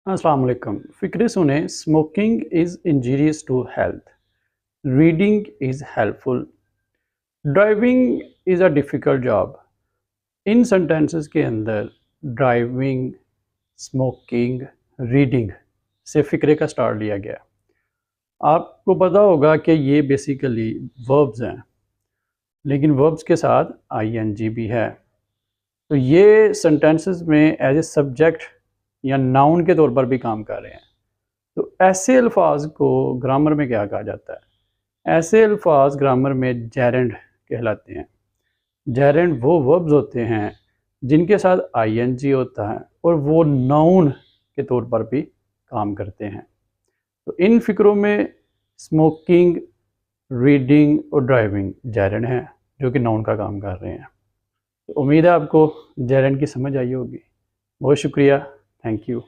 अस्सलाम वालेकुम। फ़िक्रे सुने। Smoking is injurious to health, reading is helpful, driving is a difficult job. इन सेंटेंसेस के अंदर ड्राइविंग, स्मोकिंग, रीडिंग से फ़िक्रे का स्टार्ट लिया गया। आपको पता होगा कि ये बेसिकली वर्ब्स हैं, लेकिन वर्ब्स के साथ आईएनजी भी है। तो ये सेंटेंसेस में एज ए सब्जेक्ट या नाउन के तौर पर भी काम कर रहे हैं। तो ऐसे अल्फाज को ग्रामर में क्या कहा जाता है? ऐसे अल्फाज ग्रामर में जेरेंड कहलाते हैं। जेरेंड वो वर्ब्स होते हैं जिनके साथ आईएनजी होता है और वो नाउन के तौर पर भी काम करते हैं। तो इन फिक्रों में स्मोकिंग, रीडिंग और ड्राइविंग जेरेंड हैं जो कि नाउन का काम कर रहे हैं। तो उम्मीद है आपको जेरेंड की समझ आई होगी। बहुत शुक्रिया, थैंक यू।